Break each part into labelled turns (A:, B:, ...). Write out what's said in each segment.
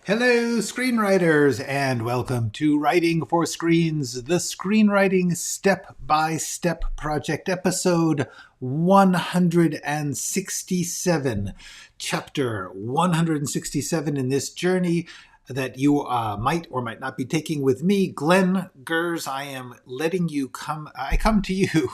A: Hello, screenwriters, and welcome to Writing for Screens, the Screenwriting Step-by-Step Project, episode 167, chapter 167 in this journey that you might or might not be taking with me, Glenn Gers. I come to you,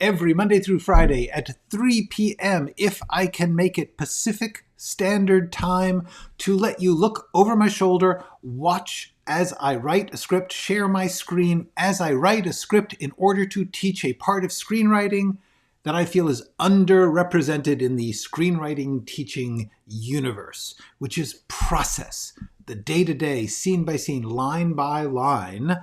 A: every Monday through Friday at 3 p.m. if I can make it Pacific Standard Time, to let you look over my shoulder, watch as I write a script, share my screen as I write a script in order to teach a part of screenwriting that I feel is underrepresented in the screenwriting teaching universe, which is process, the day-to-day, scene-by-scene, line-by-line,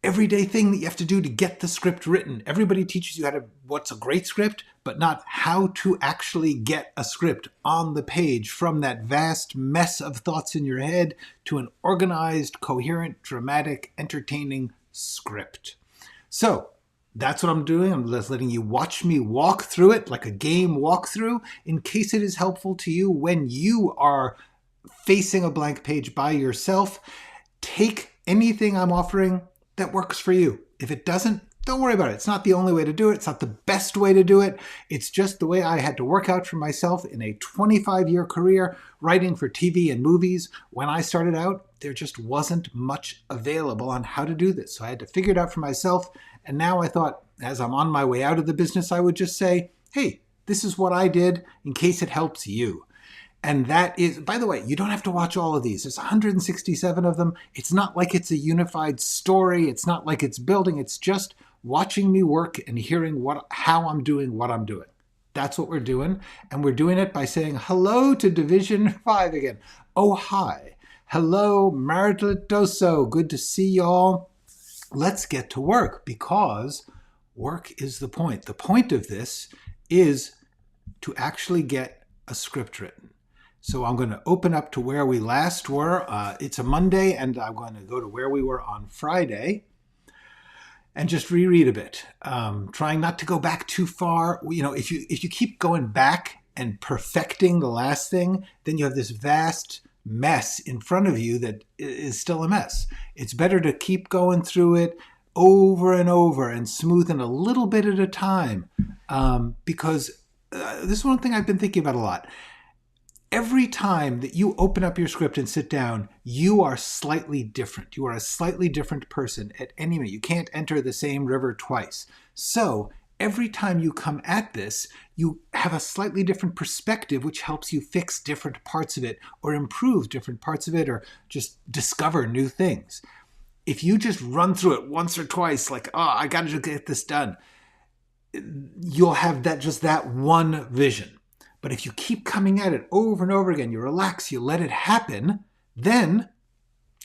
A: everyday thing that you have to do to get the script written. Everybody teaches you what's a great script, but not how to actually get a script on the page from that vast mess of thoughts in your head to an organized, coherent, dramatic, entertaining script. So that's what I'm doing. I'm just letting you watch me walk through it like a game walkthrough in case it is helpful to you when you are facing a blank page by yourself. Take anything I'm offering that works for you. If it doesn't, don't worry about it. It's not the only way to do it. It's not the best way to do it. It's just the way I had to work out for myself in a 25-year career writing for TV and movies. When I started out, there just wasn't much available on how to do this. So I had to figure it out for myself. And now I thought, as I'm on my way out of the business, I would just say, hey, this is what I did in case it helps you. And that is, by the way, you don't have to watch all of these. There's 167 of them. It's not like it's a unified story. It's not like it's building. It's just watching me work and hearing how I'm doing what I'm doing. That's what we're doing. And we're doing it by saying hello to Division 5 again. Oh, hi. Hello, Maritoso. Good to see y'all. Let's get to work, because work is the point. The point of this is to actually get a script written. So I'm going to open up to where we last were. It's a Monday, and I'm going to go to where we were on Friday and just reread a bit, trying not to go back too far. You know, if you keep going back and perfecting the last thing, then you have this vast mess in front of you that is still a mess. It's better to keep going through it over and over and smoothing a little bit at a time, because this is one thing I've been thinking about a lot. Every time that you open up your script and sit down, you are slightly different. You are a slightly different person at any minute. You can't enter the same river twice. So every time you come at this, you have a slightly different perspective, which helps you fix different parts of it or improve different parts of it or just discover new things. If you just run through it once or twice, like, oh, I got to get this done, you'll have that one vision. But if you keep coming at it over and over again, you relax, you let it happen, then,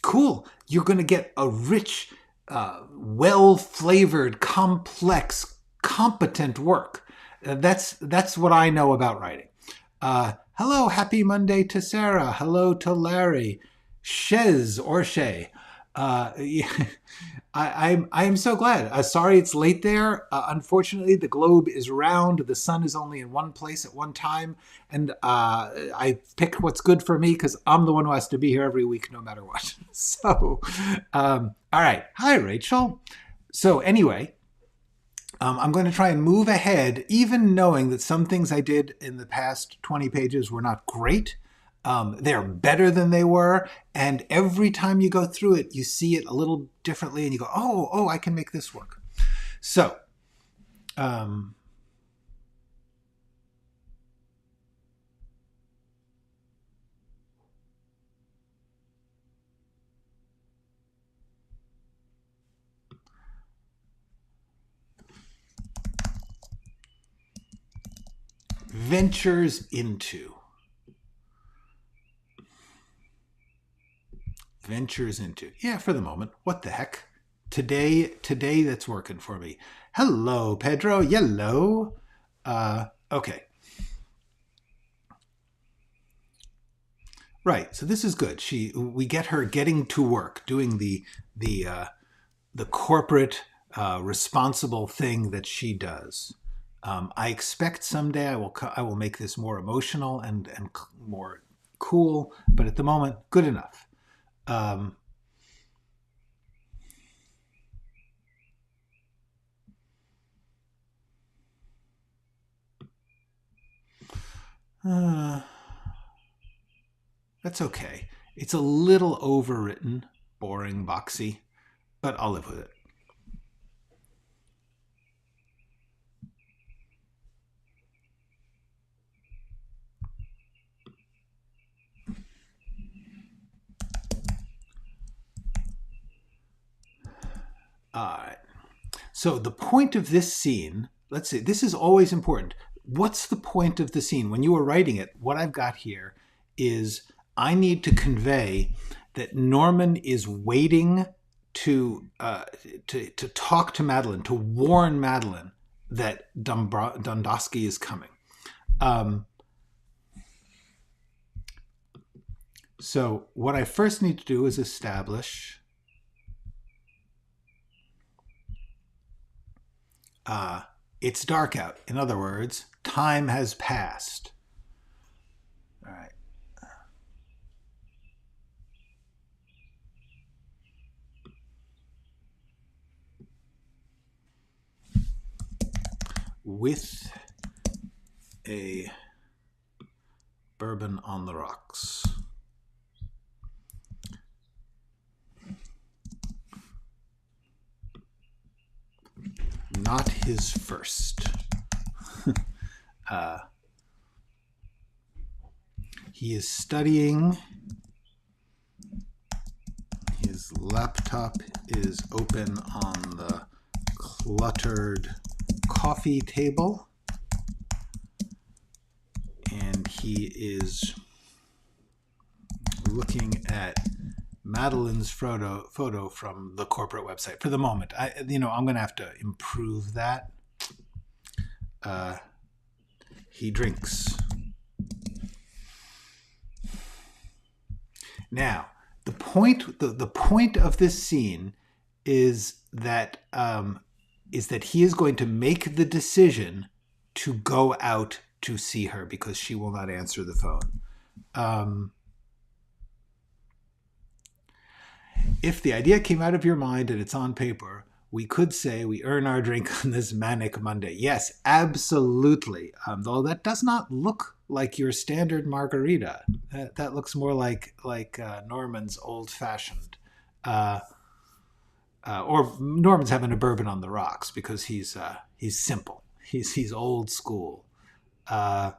A: cool, you're going to get a rich, well-flavored, complex, competent work. That's what I know about writing. Hello, happy Monday to Sarah. Hello to Larry. Shez or Shay. I am so glad. Sorry it's late there. Unfortunately, the globe is round. The sun is only in one place at one time. And I pick what's good for me because I'm the one who has to be here every week no matter what. So, all right. Hi, Rachel. So anyway, I'm going to try and move ahead, even knowing that some things I did in the past 20 pages were not great. They're better than they were. And every time you go through it, you see it a little differently and you go, oh, I can make this work. So, ventures into. Yeah, for the moment. What the heck? Today that's working for me. Hello, Pedro. Yellow. Okay. Right. So this is good. We get her getting to work, doing the corporate responsible thing that she does. I expect someday I will make this more emotional and more cool, but at the moment, good enough. That's okay. It's a little overwritten, boring, boxy, but I'll live with it. All right. So the point of this scene, let's see, this is always important. What's the point of the scene? When you were writing it, what I've got here is I need to convey that Norman is waiting to talk to Madelyn, to warn Madelyn that Dondowski is coming. So what I first need to do is establish it's dark out. In other words, time has passed. All right. With a bourbon on the rocks. Not his first. He is studying. His laptop is open on the cluttered coffee table. And he is looking at Madelyn's photo from the corporate website. For the moment, I'm going to have to improve that. He drinks. Now, the point of this scene is that he is going to make the decision to go out to see her because she will not answer the phone. If the idea came out of your mind and it's on paper, we could say we earn our drink on this manic Monday. Yes, absolutely. Though that does not look like your standard margarita. That looks more like Norman's old-fashioned. Or Norman's having a bourbon on the rocks because he's simple. He's old school. All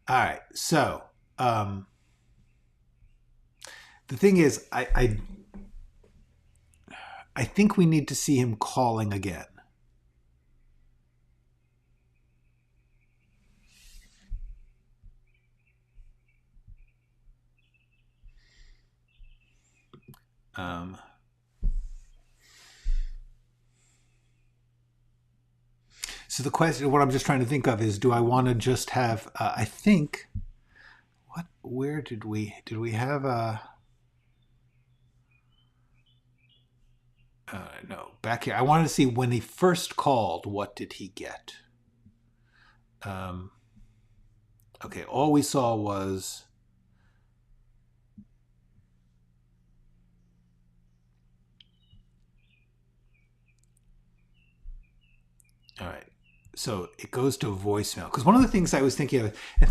A: right, so the thing is, I think we need to see him calling again. So the question, what I'm just trying to think of is, do I want to just have, I think, where did we have a, no, back here. I wanted to see when he first called, what did he get? Okay, all we saw was, all right. So it goes to voicemail. Because one of the things I was thinking of, and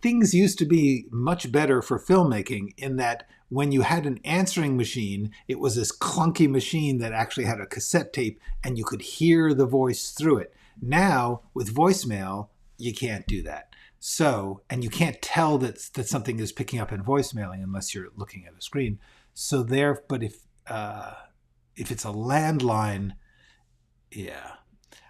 A: things used to be much better for filmmaking in that when you had an answering machine, it was this clunky machine that actually had a cassette tape and you could hear the voice through it. Now, with voicemail, you can't do that. So, and you can't tell that something is picking up in voicemailing unless you're looking at a screen. So but if it's a landline, yeah.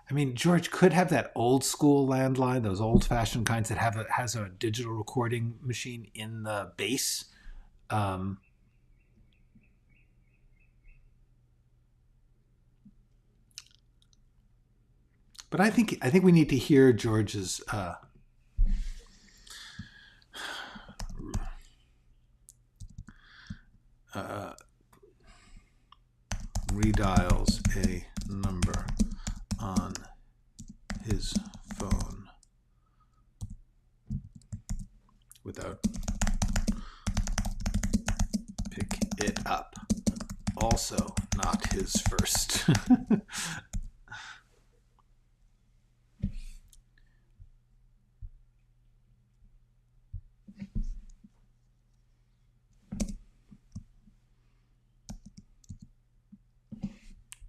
A: I mean, George could have that old school landline, those old fashioned kinds that has a digital recording machine in the base. But I think we need to hear George's redials a number on his phone also not his first.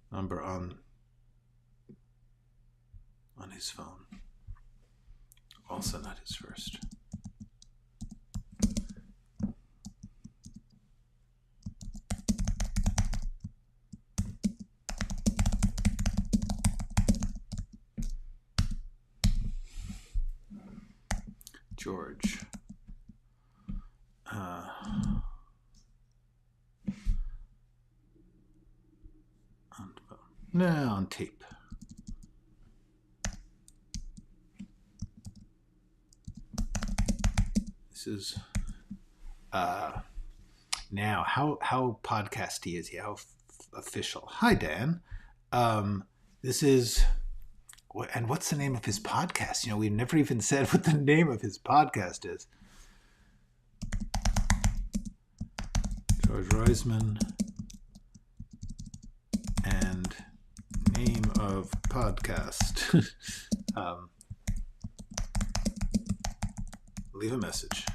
A: Number on his phone. Also not his first. George. On tape. This is now how podcasty is he? How official? Hi, Dan. This is and what's the name of his podcast? You know, we've never even said what the name of his podcast is. George Reisman and name of podcast. Leave a message.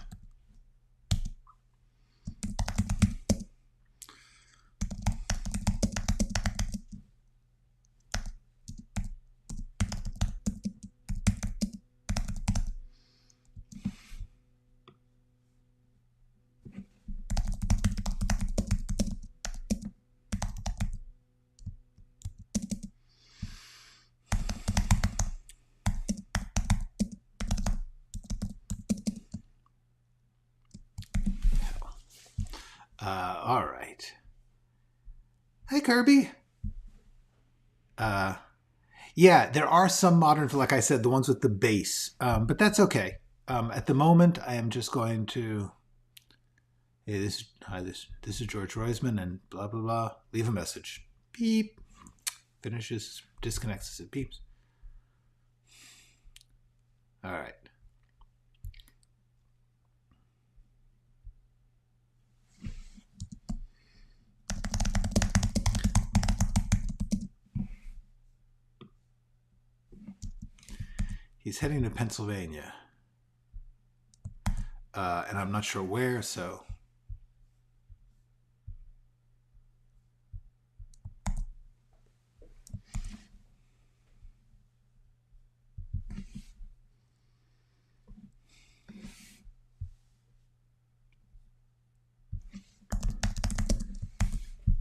A: All right. Hi, Kirby. Yeah, there are some modern, like I said, the ones with the bass, but that's okay. At the moment, I am just going to. Hey, this is George Reisman and blah blah blah. Leave a message. Beep. Finishes. Disconnects as it beeps. All right. He's heading to Pennsylvania. And I'm not sure where, so.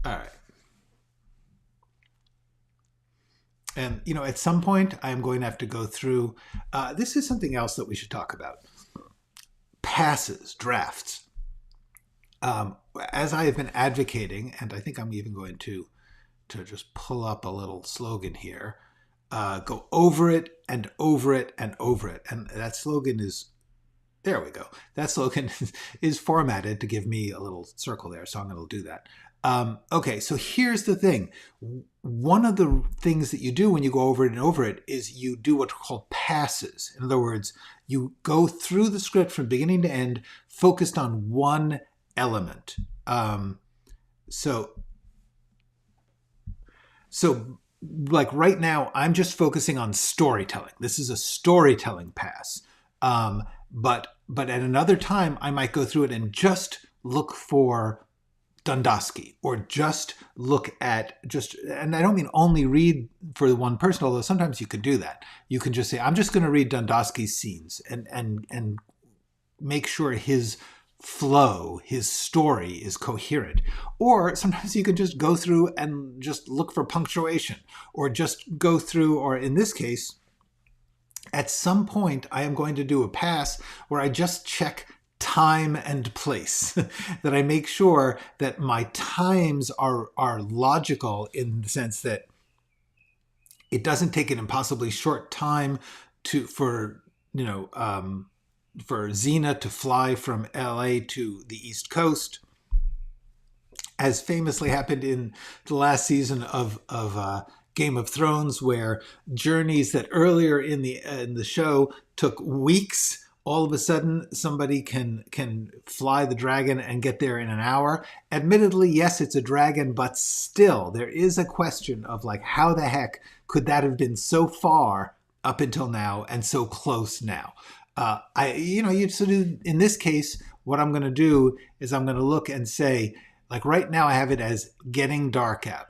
A: All right. And, you know, at some point, I'm going to have to go through. This is something else that we should talk about. Passes, drafts. As I have been advocating, and I think I'm even going to just pull up a little slogan here, go over it and over it and over it. And that slogan is, there we go. That slogan is formatted to give me a little circle there, so I'm going to do that. Okay, so here's the thing. One of the things that you do when you go over it and over it is you do what's called passes. In other words, you go through the script from beginning to end, focused on one element. So like right now, I'm just focusing on storytelling. This is a storytelling pass. But at another time, I might go through it and just look for Dundosky, or just look at and I don't mean only read for the one person, although sometimes you could do that. You can just say, I'm just going to read Dundosky's scenes and make sure his flow, his story is coherent. Or sometimes you can just go through and just look for punctuation, or just go through, or in this case, at some point, I am going to do a pass where I just check time and place, that I make sure that my times are logical, in the sense that it doesn't take an impossibly short time for Xena to fly from LA to the East Coast, as famously happened in the last season of Game of Thrones, where journeys that earlier in the show took weeks all of a sudden somebody can fly the dragon and get there in an hour. Admittedly, yes, it's a dragon, but still there is a question of like, how the heck could that have been so far up until now and so close now? In this case, what I'm going to do is I'm going to look and say, like right now I have it as getting dark out.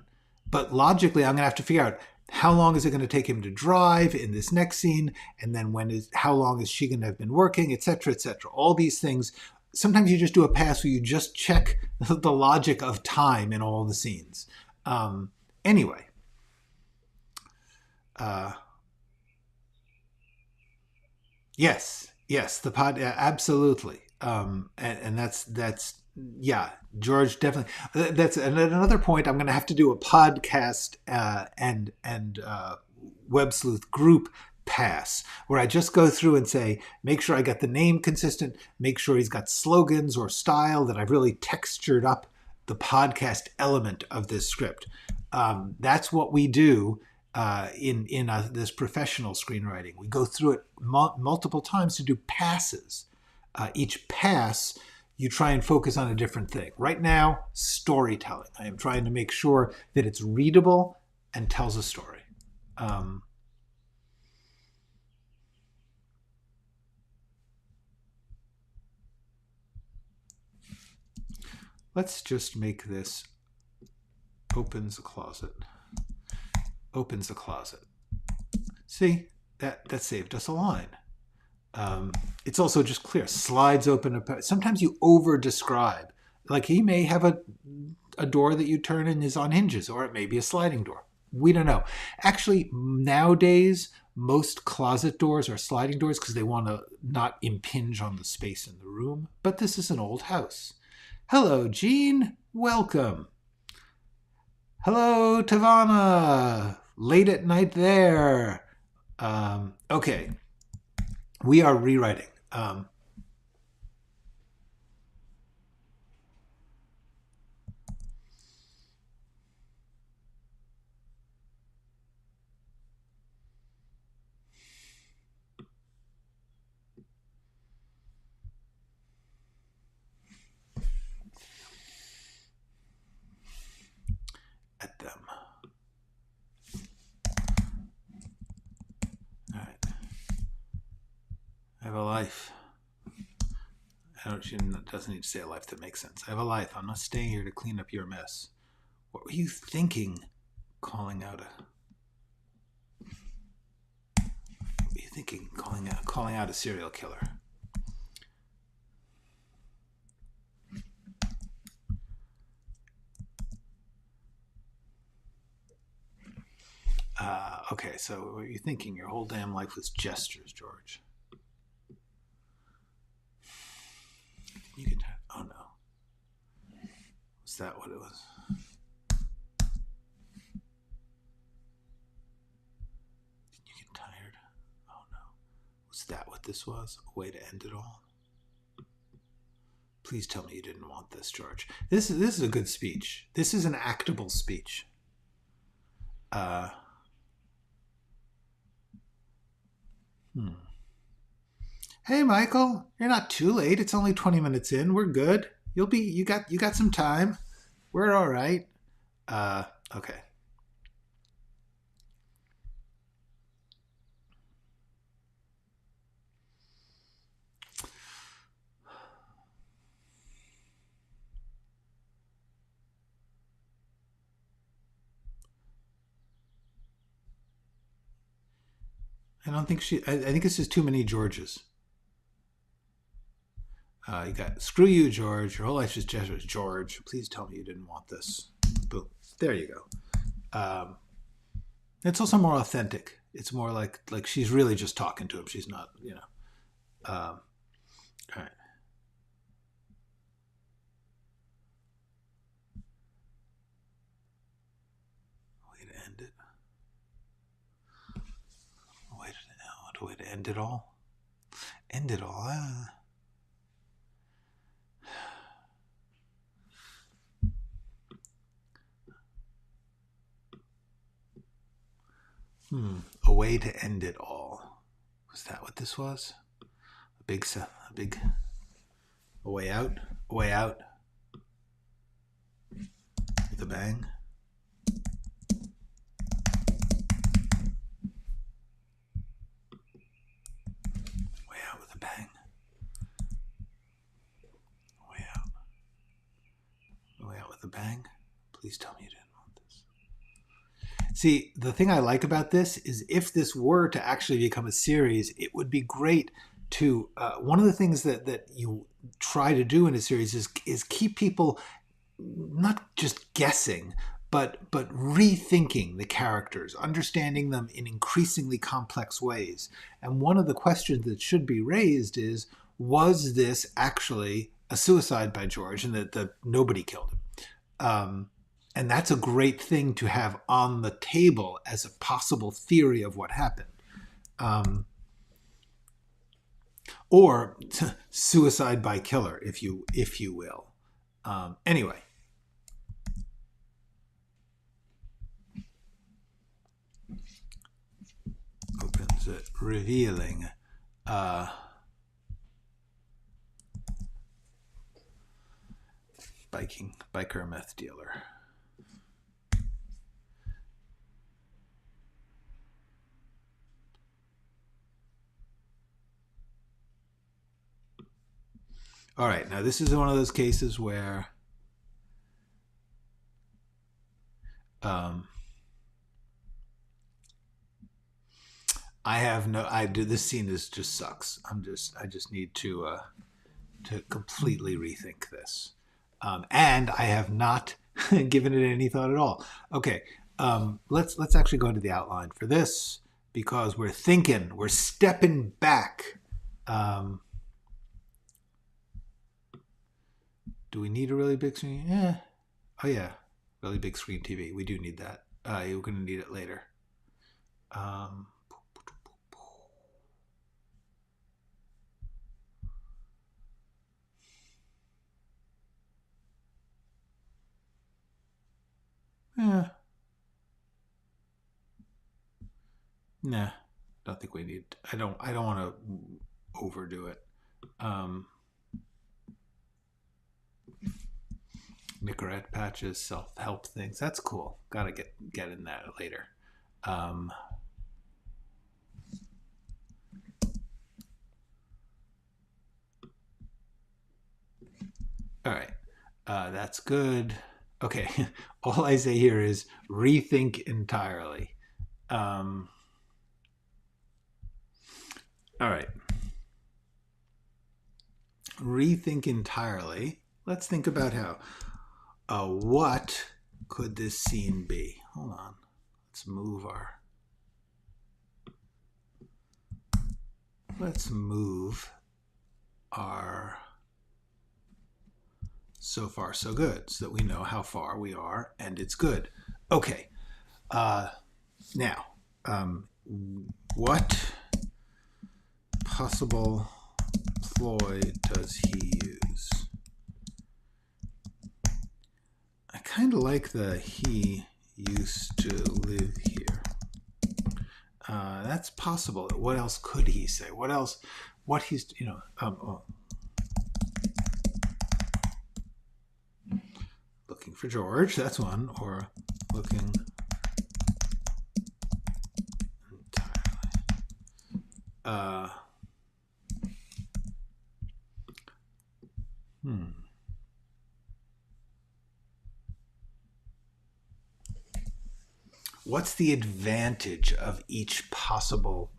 A: But logically, I'm going to have to figure out how long is it going to take him to drive in this next scene, and then how long is she going to have been working, etc., etc. All these things. Sometimes you just do a pass where you just check the logic of time in all the scenes. Anyway. Yes, the pod, absolutely. And that's yeah, George definitely. That's another point. I'm going to have to do a podcast and Web Sleuth group pass where I just go through and say, make sure I got the name consistent, make sure he's got slogans or style, that I've really textured up the podcast element of this script. That's what we do in this professional screenwriting. We go through it multiple times to do passes. Each pass, you try and focus on a different thing. Right now, storytelling. I am trying to make sure that it's readable and tells a story. Let's just make this opens a closet. Opens a closet. See, that saved us a line. It's also just clear. Slides open. Sometimes you over describe. Like he may have a door that you turn and is on hinges, or it may be a sliding door. We don't know. Actually, nowadays, most closet doors are sliding doors because they want to not impinge on the space in the room. But this is an old house. Hello, Jean. Welcome. Hello, Tavana. Late at night there. Okay. We are rewriting. At them. All right. I have a life. She doesn't need to say a life that makes sense. I have a life. I'm not staying here to clean up your mess. What were you thinking calling out calling out a serial killer? Okay, so what were you thinking? Your whole damn life was gestures, George. You can. Oh no. Was that what it was? Did you get tired? Oh no. Was that what this was? A way to end it all? Please tell me you didn't want this, George. This is a good speech. This is an actable speech. Hey, Michael, you're not too late. It's only 20 minutes in. We're good. You got some time. We're all right. Okay. I think this is too many Georges. You got, screw you, George. Your whole life's just gestures. George, please tell me you didn't want this. Boom. There you go. It's also more authentic. It's more like she's really just talking to him. She's not, all right. Way to end it. Way to end it all. End it all. A way to end it all. Was that what this was? a way out, with a bang. Way out with a bang. Way out. Way out with a bang. Please tell me you didn't want this. See, the thing I like about this is if this were to actually become a series, it would be great to, one of the things that you try to do in a series is keep people not just guessing, but rethinking the characters, understanding them in increasingly complex ways. And one of the questions that should be raised is, was this actually a suicide by George and that nobody killed him? And that's a great thing to have on the table as a possible theory of what happened. Or suicide by killer, if you will. Anyway. Opens it, revealing biker meth dealer. All right, now this is one of those cases where this scene just sucks. I just need to completely rethink this. And I have not given it any thought at all. Okay, let's actually go into the outline for this because we're stepping back. Do we need a really big screen? Yeah. Oh yeah, really big screen TV. We do need that. You're going to need it later. Yeah. Nah, don't think we need. I don't want to overdo it. Nicorette patches, self-help things. That's cool. Gotta get in that later. All right. That's good. Okay. All I say here is rethink entirely. All right. Rethink entirely. Let's think about how. What could this scene be? Hold on. Let's move our so far so good so that we know how far we are and it's good. Okay. Now, what possible ploy does he use? I kind of like the he used to live here. That's possible. What else could he say? What he's, looking for George, that's one, or looking entirely. What's the advantage of each possible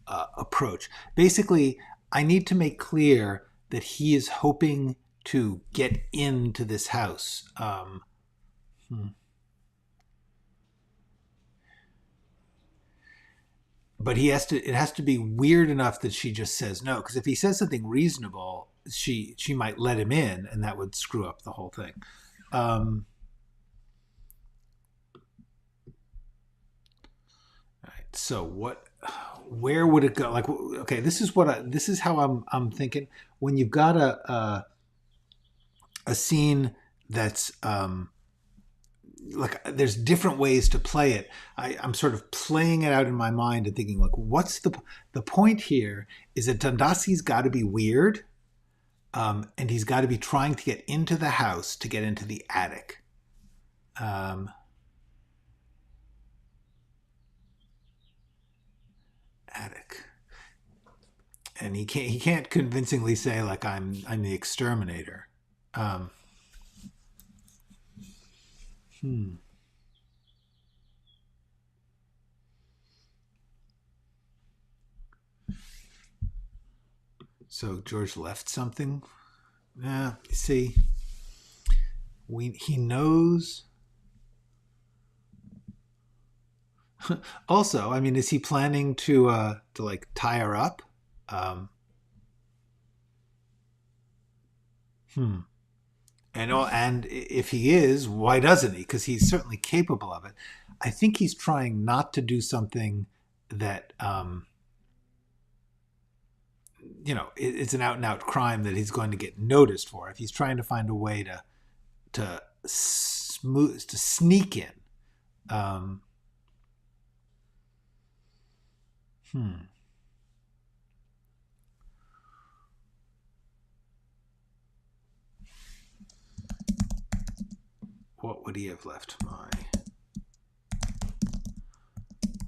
A: approach? Basically, I need to make clear that he is hoping to get into this house. But it has to be weird enough that she just says no. Because if he says something reasonable, she might let him in, and that would screw up the whole thing. All right. So where would it go? Like, okay, this is how I'm thinking. When you've got a scene that's like there's different ways to play it. I'm sort of playing it out in my mind and thinking like, what's the point here is that Dandasi's got to be weird, and he's got to be trying to get into the house to get into the attic. Attic, and he can't convincingly say like I'm the exterminator. So George left something. Yeah, see, he knows. Also, I mean, is he planning to like tie her up? And if he is, why doesn't he? Because he's certainly capable of it. I think he's trying not to do something that it's an out and out crime that he's going to get noticed for. If he's trying to find a way to sneak in. What would he have left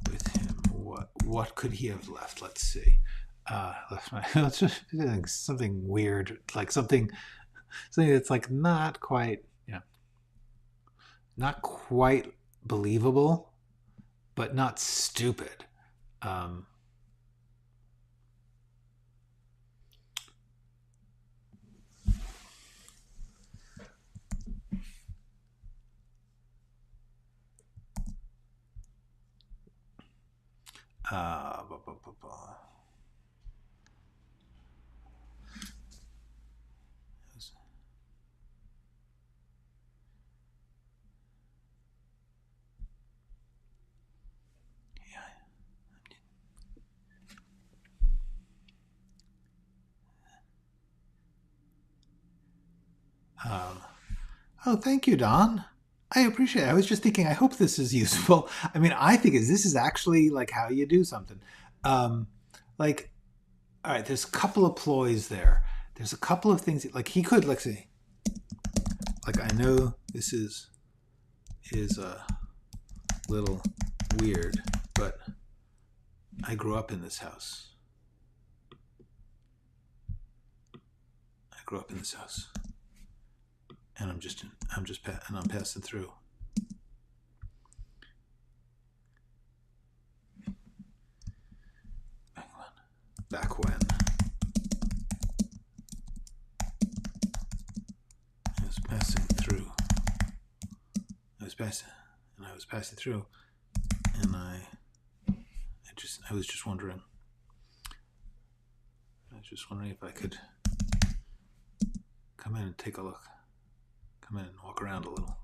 A: with him? What could he have left? Let's see. Let's just something weird, like something that's like not quite, not quite believable, but not stupid. Oh, thank you, Don. I appreciate it. I was just thinking, I hope this is useful. I mean, I think this is actually like how you do something. Like, all right, there's a couple of ploys there. There's a couple of things like he could, like, say, like, I know this is a little weird, but I grew up in this house. And I'm passing through. Back when I was passing through, and I was just wondering if I could come in and take a look. Come in and walk around a little.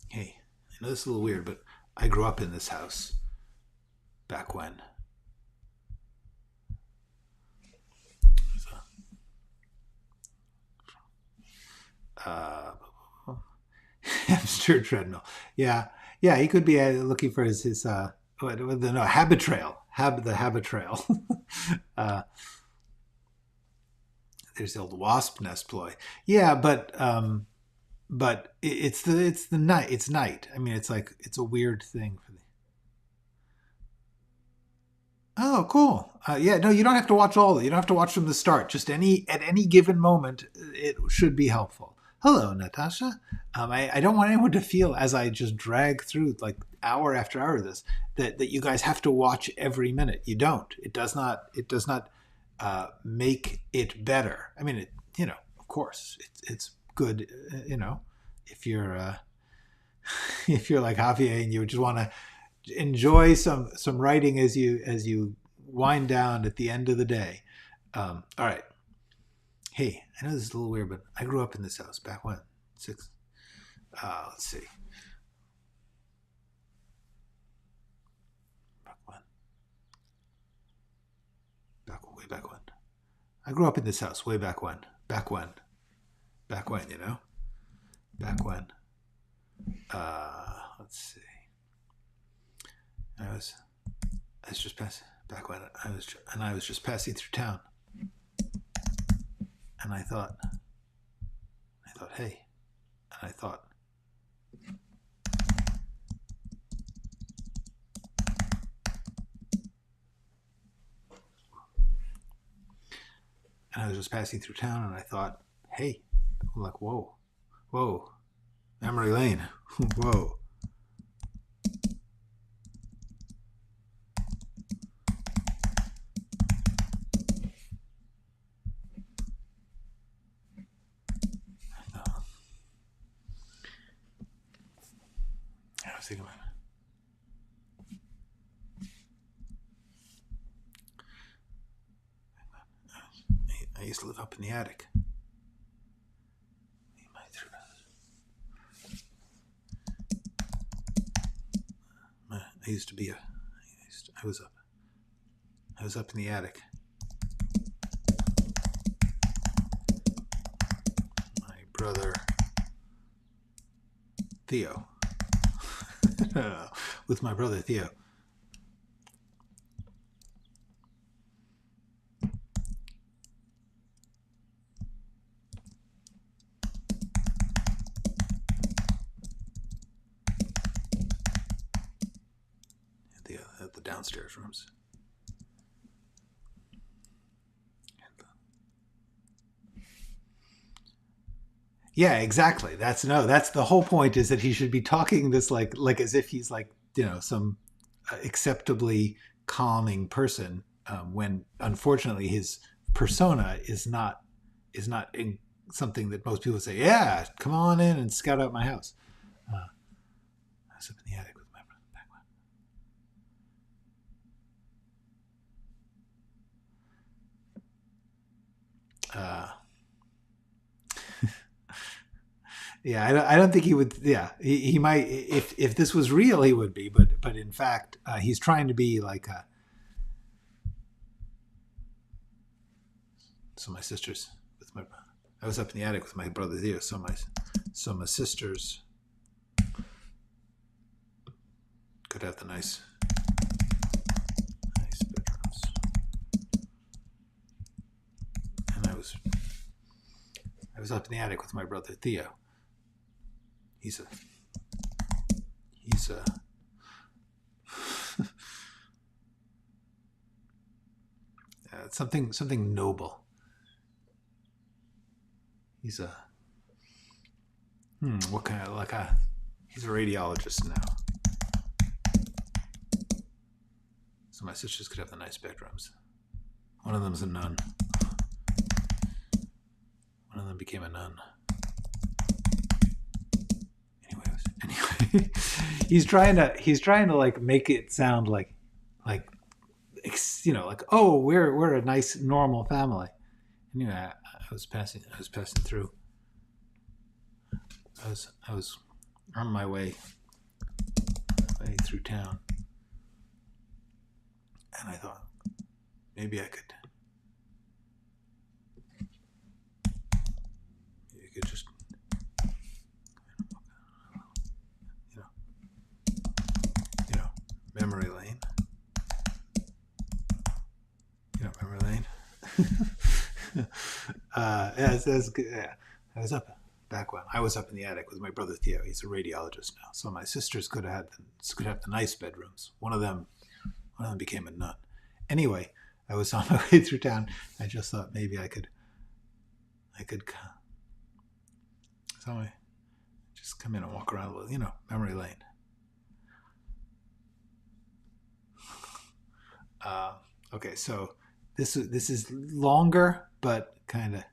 A: Hey, I know this is a little weird, but I grew up in this house back when. Hamster treadmill. Yeah, he could be looking for his habit trail. The habit trail. There's the old wasp nest ploy. Yeah, but it's the night. It's night. I mean, it's like it's a weird thing for the. Oh, cool. Yeah, no, you don't have to watch all of it. You don't have to watch from the start. Just at any given moment, it should be helpful. Hello, Natasha. I don't want anyone to feel as I just drag through like hour after hour of this that you guys have to watch every minute. You don't. It does not make it better. I mean, of course, it's good. If you're like Javier and you just want to enjoy some writing as you wind down at the end of the day. All right. Hey, I know this is a little weird, but I grew up in this house back when? Let's see. Way back when. I grew up in this house way back when. Back when, back when. Let's see. I was just passing back when I was just passing through town, and I thought, hey, and I thought, and I was just passing through town, and I thought, hey, I'm like, whoa, memory lane, whoa. I was thinking about it. I used to live up in the attic. I was up in the attic. My brother Theo. With my brother Theo. At the downstairs rooms. Yeah, exactly. That's the whole point, is that he should be talking this like as if he's like, some acceptably calming person, when unfortunately his persona is not in something that most people say, yeah, come on in and scout out my house. I was up in the attic with my brother back when. Yeah, I don't think he would. Yeah, he might, if this was real, he would be. But in fact, he's trying to be like a. So my sisters I was up in the attic with my brother Theo. So my sisters could have the nice bedrooms, and I was up in the attic with my brother Theo. He's a something noble. He's a what kind of he's a radiologist now. So my sisters could have the nice bedrooms. One of them's a nun. One of them became a nun. Anyway, he's trying to like make it sound like oh, we're a nice normal family. Anyway, I was passing through. I was on my way through town, and I thought maybe I could just memory lane. Memory lane. That's good. Yeah, I was up back when I was up in the attic with my brother Theo. He's a radiologist now, so my sisters could have the nice bedrooms. One of them became a nun. Anyway, I was on my way through town. I just thought maybe I could just come in and walk around a little, memory lane. Okay, so this is longer, but kind of.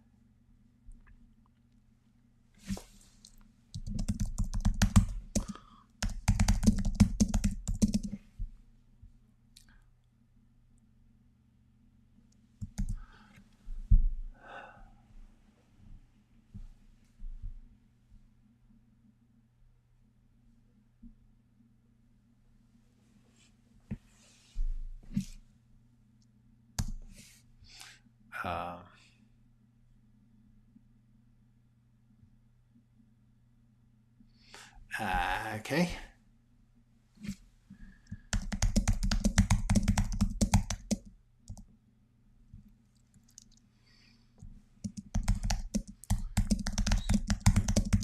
A: Okay.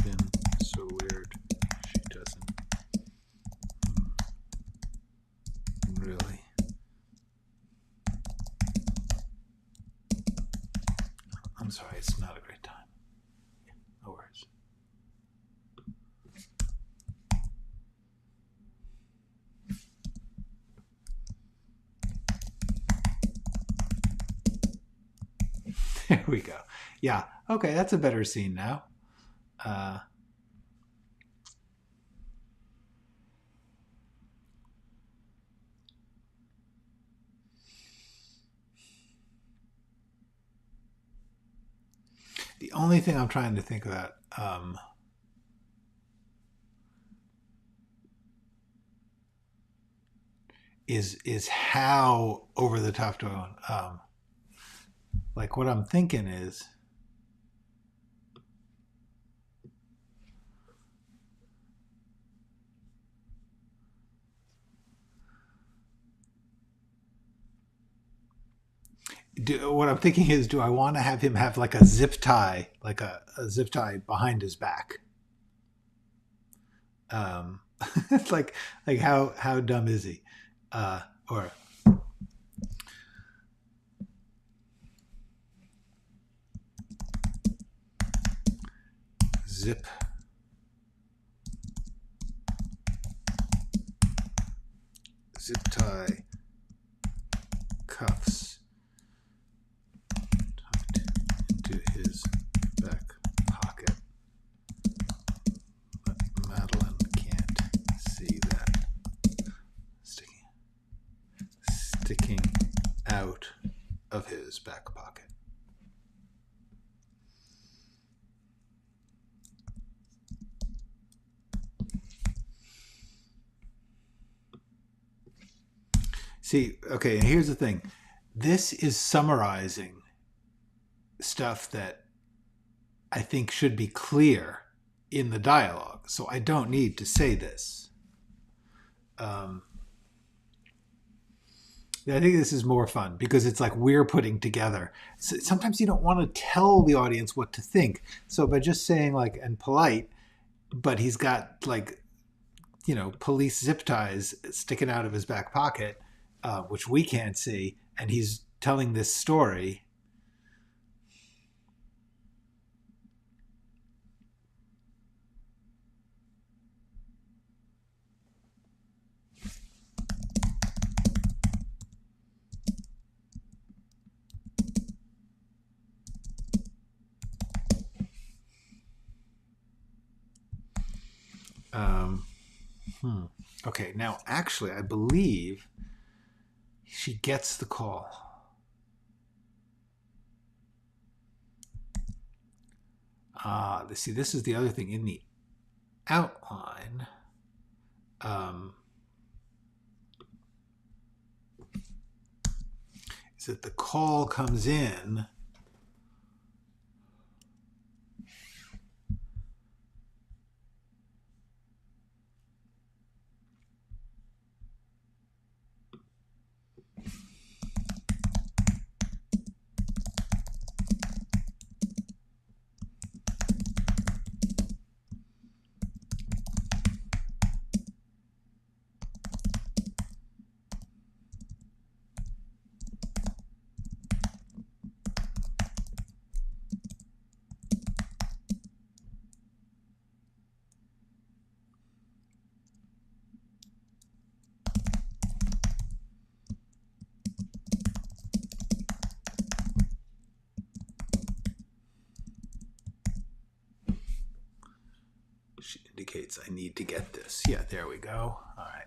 A: Been so weird. She doesn't really. I'm sorry, it's not a great time. No worries. There we go. Yeah. Okay, that's a better scene now. The only thing I'm trying to think about is how over the top do I want. Like what I'm thinking is, what I'm thinking is, do I want to have him have like a zip tie, like a zip tie behind his back? like how dumb is he? Or zip tie cuffs tucked into his back pocket. But Madelyn can't see that sticking out of his back pocket. See, okay, and here's the thing. This is summarizing stuff that I think should be clear in the dialogue, so I don't need to say this. I think this is more fun because it's like we're putting together. Sometimes you don't want to tell the audience what to think. So by just saying like, and polite, but he's got like, you know, police zip ties sticking out of his back pocket, which we can't see, and he's telling this story. Okay, now actually, I believe she gets the call. See, this is the other thing in the outline. Is that the call comes in indicates I need to get this. Yeah, there we go. All right.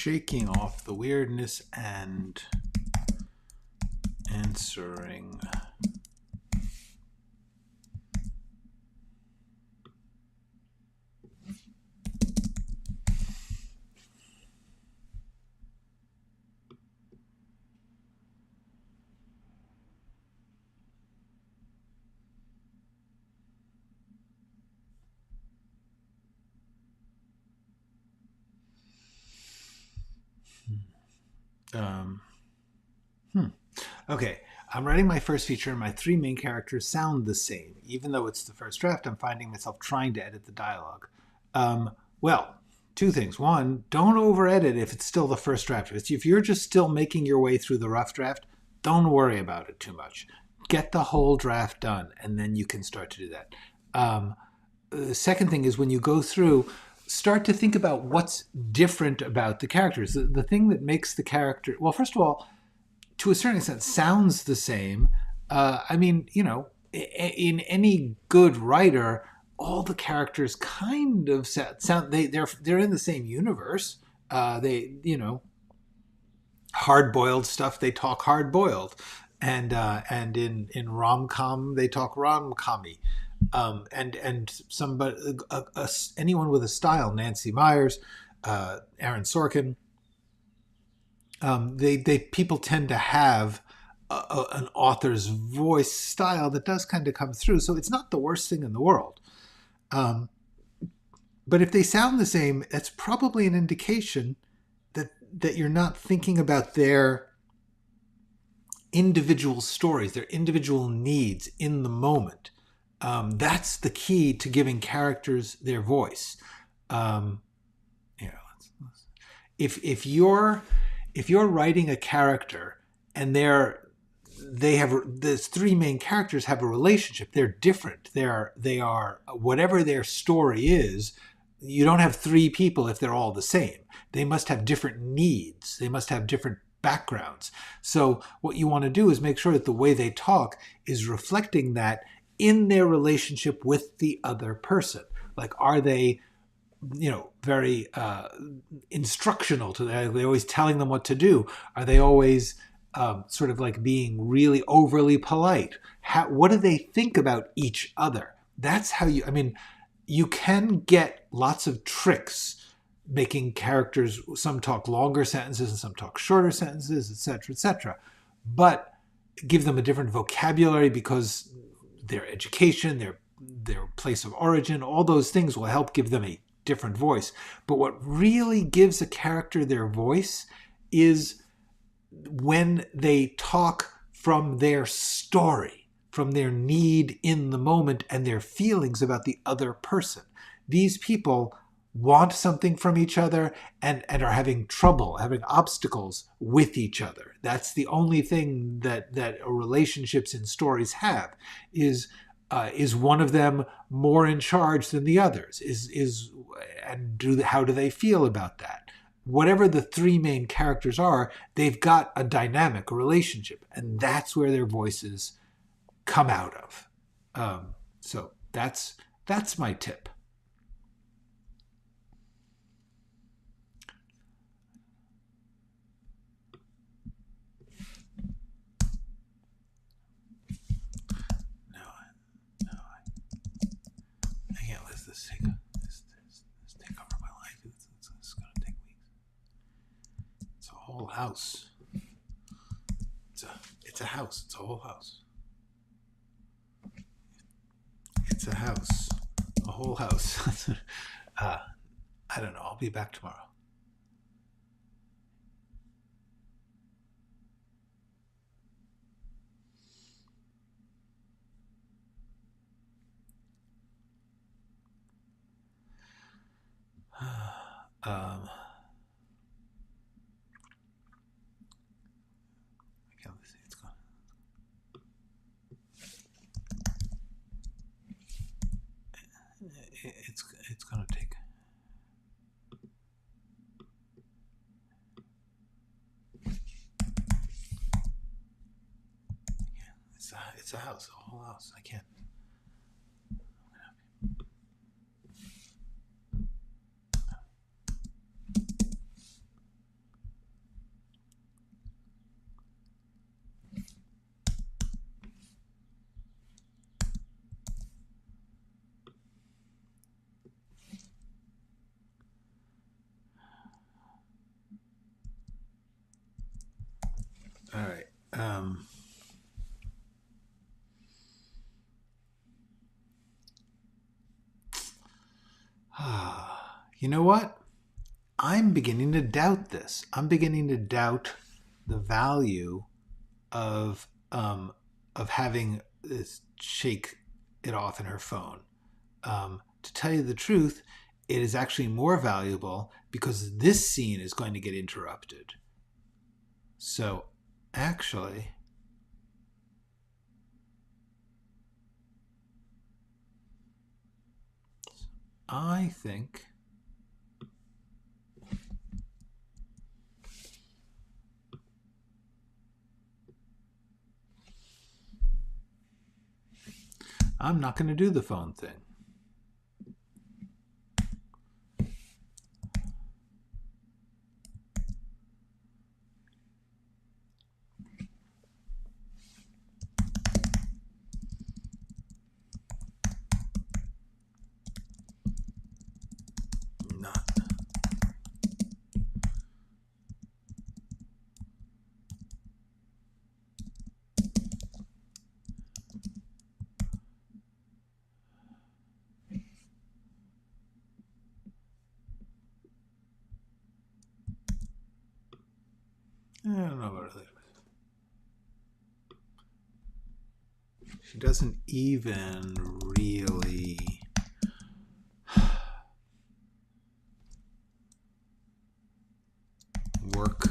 A: shaking off the weirdness and answering. Okay, I'm writing my first feature and my three main characters sound the same. Even though it's the first draft, I'm finding myself trying to edit the dialogue. Well, two things. One, don't over edit if it's still the first draft. If you're just still making your way through the rough draft, don't worry about it too much. Get the whole draft done, and then you can start to do that. The second thing is when you go through, start to think about what's different about the characters. The thing that makes the character, well, first of all, to a certain extent, sounds the same. I mean, you know, in any good writer, all the characters kind of sound. They're in the same universe. They, you know, hard-boiled stuff. They talk hard-boiled, and in rom-com they talk rom-commy. And somebody, anyone with a style, Nancy Myers, Aaron Sorkin. People tend to have an author's voice style that does kind of come through. So it's not the worst thing in the world. But if they sound the same, that's probably an indication that you're not thinking about their individual stories, their individual needs in the moment. That's the key to giving characters their voice. If you're writing a character and the three main characters have a relationship, they're different. They are whatever their story is. You don't have three people if they're all the same. They must have different needs. They must have different backgrounds. So what you want to do is make sure that the way they talk is reflecting that in their relationship with the other person. Like, are they, you know, very instructional to them? Are they always telling them what to do? Are they always sort of like being really overly polite? What do they think about each other? That's how you, I mean, you can get lots of tricks making characters, some talk longer sentences and some talk shorter sentences, etc., but give them a different vocabulary because their education, their place of origin, all those things will help give them a different voice. But what really gives a character their voice is when they talk from their story, from their need in the moment and their feelings about the other person. These people want something from each other and are having trouble, having obstacles with each other. That's the only thing that relationships in stories have, is one of them more in charge than the others? How do they feel about that? Whatever the three main characters are, they've got a dynamic, a relationship, and that's where their voices come out of. So that's my tip. I can't let this take over my life. It's going to take weeks. It's a whole house. It's a house. It's a whole house. It's a house. A whole house. I don't know. I'll be back tomorrow. I can't see. It's gone. It's going to take. It's a house, a whole house. I can't. you know what? I'm beginning to doubt this. I'm beginning to doubt the value of having this shake it off in her phone. To tell you the truth, it is actually more valuable because this scene is going to get interrupted. So actually, I think I'm not going to do the phone thing. Not. I don't know about it. She doesn't even really work.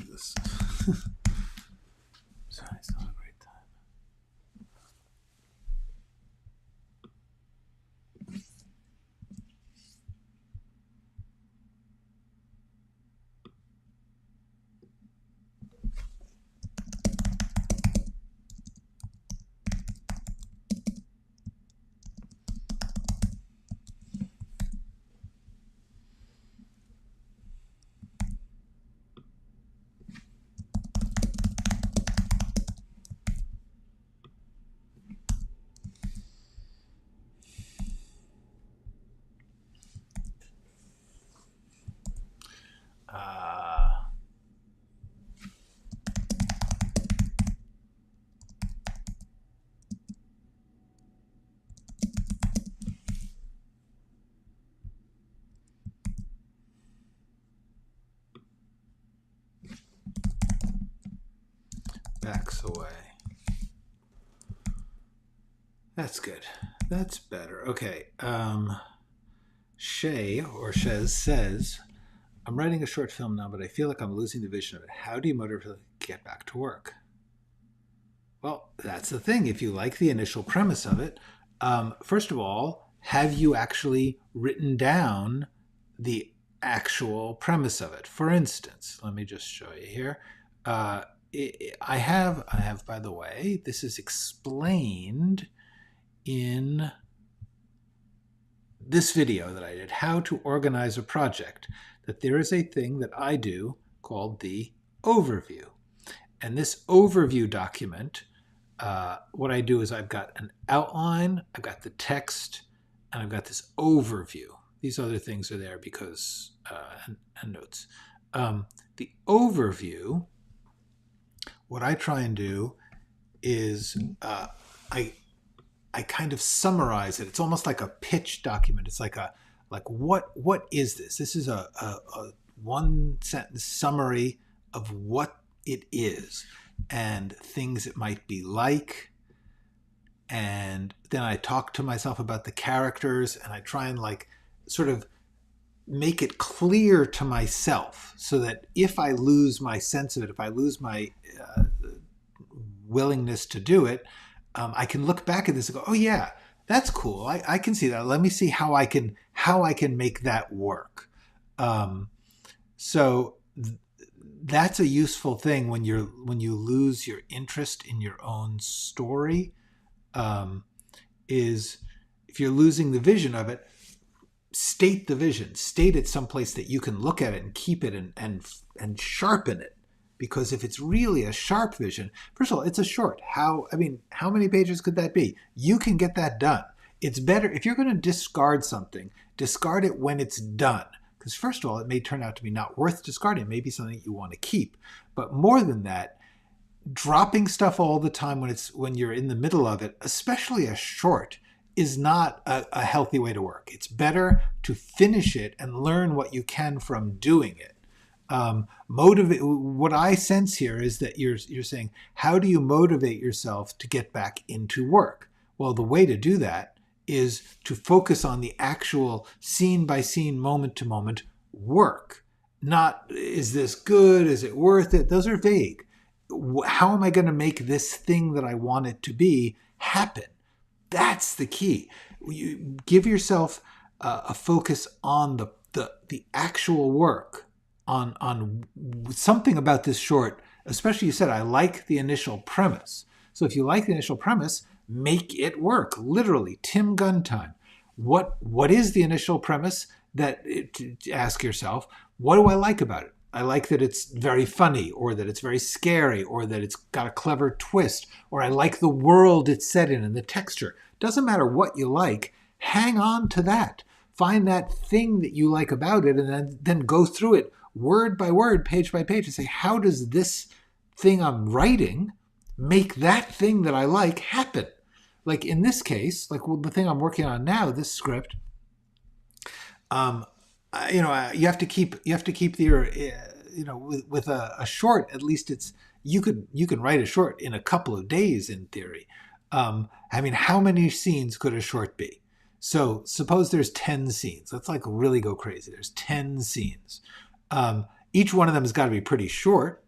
A: This. Sorry, it's not a great time. Backs away. That's good. That's better. Okay. Shay or Shez says, I'm writing a short film now, but I feel like I'm losing the vision of it. How do you motivate to get back to work? Well, that's the thing. If you like the initial premise of it, first of all, have you actually written down the actual premise of it? For instance, let me just show you here. I have, by the way, this is explained in this video that I did, how to organize a project, that there is a thing that I do called the overview. And this overview document, what I do is I've got an outline, I've got the text, and I've got this overview. These other things are there because, and notes. The overview, what I try and do is I kind of summarize it. It's almost like a pitch document. It's like what is this? This is a one sentence summary of what it is and things it might be like. And then I talk to myself about the characters and I try and like sort of make it clear to myself so that if I lose my sense of it, if I lose my willingness to do it, I can look back at this and go, oh yeah, that's cool. I can see that. Let me see how I can make that work. So that's a useful thing when you lose your interest in your own story. Is if you're losing the vision of it, state the vision. State it someplace that you can look at it and keep it and sharpen it. Because if it's really a sharp vision, first of all, it's a short. How many pages could that be? You can get that done. It's better if you're going to discard something, discard it when it's done. Because first of all, it may turn out to be not worth discarding. It may be something you want to keep. But more than that, dropping stuff all the time when you're in the middle of it, especially a short, is not a healthy way to work. It's better to finish it and learn what you can from doing it. What I sense here is that you're saying, how do you motivate yourself to get back into work? Well, the way to do that is to focus on the actual scene by scene, moment to moment work. Not, is this good? Is it worth it? Those are vague. How am I going to make this thing that I want it to be happen? That's the key. You give yourself a focus on the actual work, on something about this short. Especially, you said, I like the initial premise. So if you like the initial premise, make it work. Literally, Tim Gunn time. What is the initial premise? To ask yourself, what do I like about it? I like that it's very funny, or that it's very scary, or that it's got a clever twist, or I like the world it's set in and the texture. Doesn't matter what you like, hang on to that. Find that thing that you like about it, and then go through it word by word, page by page, and say, how does this thing I'm writing make that thing that I like happen? Like in this case, like the thing I'm working on now, this script, you have to keep with a short, at least you can write a short in a couple of days in theory. How many scenes could a short be? So suppose there's 10 scenes. Let's really go crazy. There's 10 scenes. Each one of them has got to be pretty short,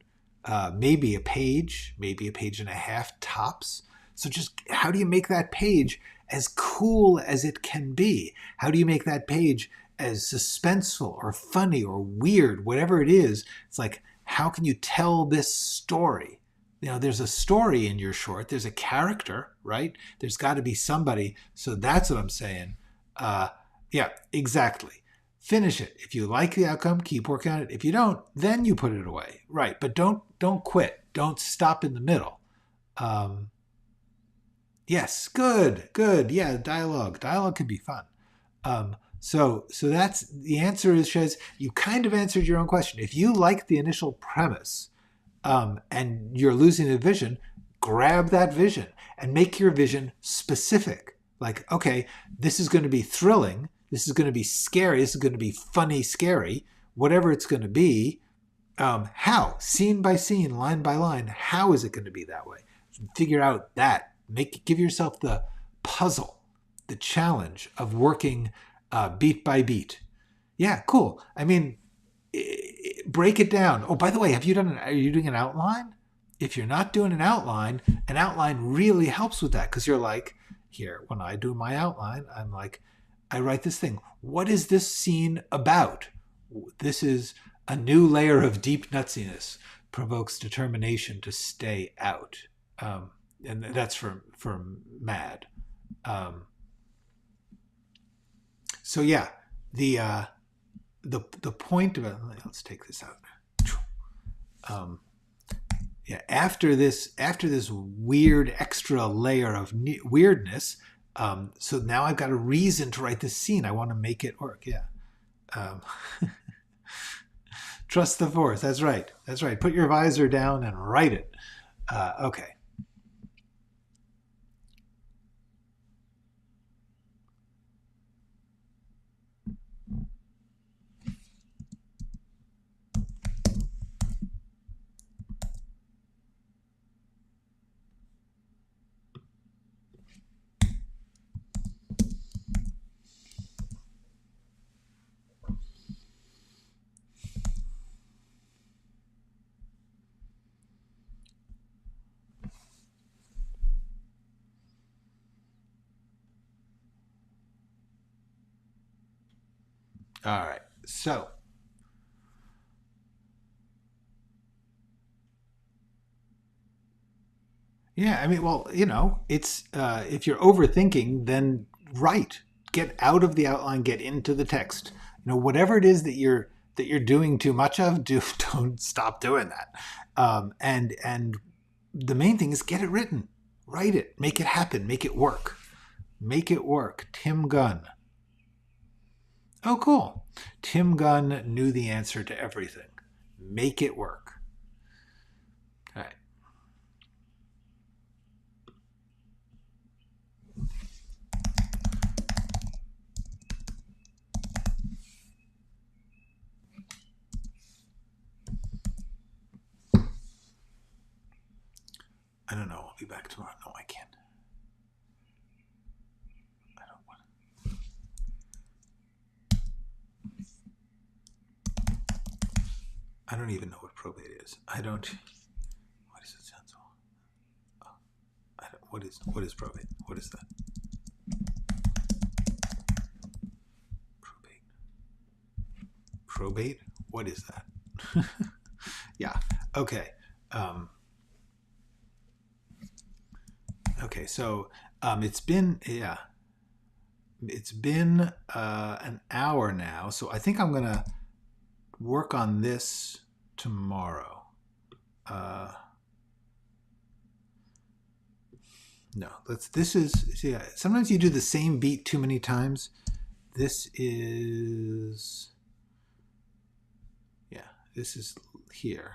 A: maybe a page and a half tops. So just how do you make that page as cool as it can be? How do you make that page as suspenseful or funny or weird, whatever it is? It's like, how can you tell this story? There's a story in your short. There's a character, right? There's got to be somebody. So that's what I'm saying. Yeah, exactly. Finish it. If you like the outcome, keep working on it. If you don't, then you put it away. Right. But don't quit. Don't stop in the middle. Yes. Good. Yeah. Dialogue can be fun. So that's the answer is, Shez, you kind of answered your own question. If you like the initial premise, and you're losing the vision, grab that vision and make your vision specific. Like, okay, this is going to be thrilling. This is going to be scary. This is going to be funny, scary, whatever it's going to be. How? Scene by scene, line by line. How is it going to be that way? Figure out that. Give yourself the puzzle, the challenge of working beat by beat. Yeah, cool. Break it down. Oh, by the way, are you doing an outline? If you're not doing an outline really helps with that, because you're like, here, when I do my outline, I'm like, I write this thing. What is this scene about? This is a new layer of deep nutsiness, provokes determination to stay out. And that's from Mad. So yeah, the point of it, let's take this out. After this weird extra layer of weirdness, so now I've got a reason to write this scene. I want to make it work. Yeah. Trust the force. That's right. Put your visor down and write it. Okay. All right. So yeah, it's if you're overthinking, then write. Get out of the outline, get into the text. Whatever it is that you're doing too much of, don't stop doing that. And the main thing is get it written. Write it. Make it happen. Make it work. Tim Gunn. Oh, cool. Tim Gunn knew the answer to everything. Make it work. All right. I don't know. I'll be back tomorrow. No, I can't. I don't want to. I don't even know what probate is. I don't. Why does it sound so? Oh, I don't, what is probate? What is that? Probate? What is that? Yeah. Okay. Okay. So it's been an hour now. So I think I'm gonna work on this tomorrow. No, this is, see, sometimes you do the same beat too many times. This is, yeah, this is here.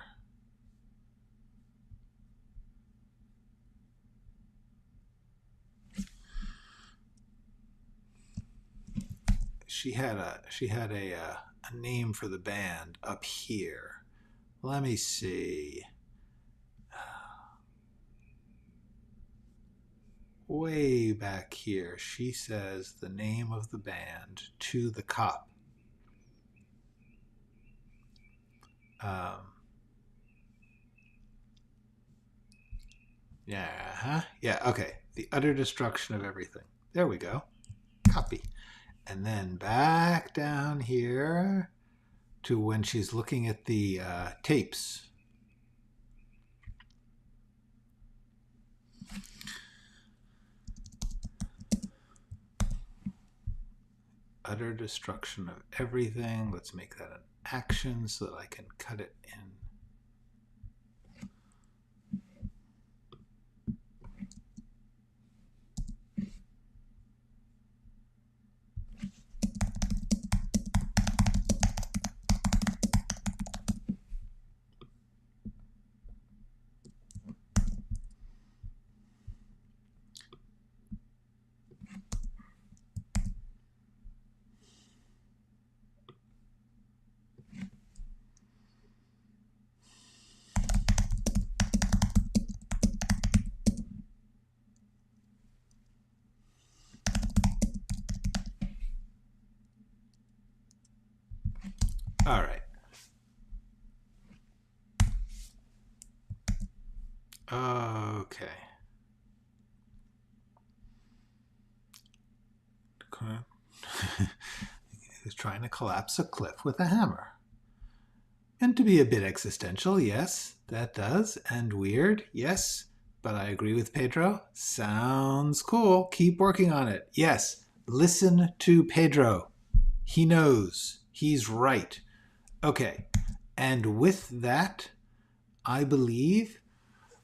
A: She had a name for the band up here. Let me see. Way back here, she says the name of the band to the cop. Yeah, okay. The utter destruction of everything. There we go. Copy. And then back down here to when she's looking at the tapes. Utter destruction of everything. Let's make that an action so that I can cut it in. All right. Okay. He was trying to collapse a cliff with a hammer. And to be a bit existential, yes, that does. And weird, yes. But I agree with Pedro. Sounds cool. Keep working on it. Yes. Listen to Pedro. He knows. He's right. Okay. And with that, I believe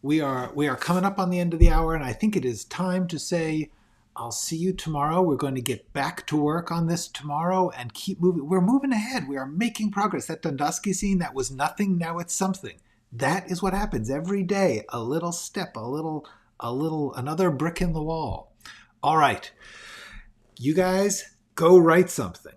A: we are coming up on the end of the hour, and I think it is time to say, I'll see you tomorrow. We're going to get back to work on this tomorrow and keep moving. We're moving ahead. We are making progress. That Dundosky scene, that was nothing. Now it's something. That is what happens every day. A little step, another brick in the wall. All right. You guys, go write something.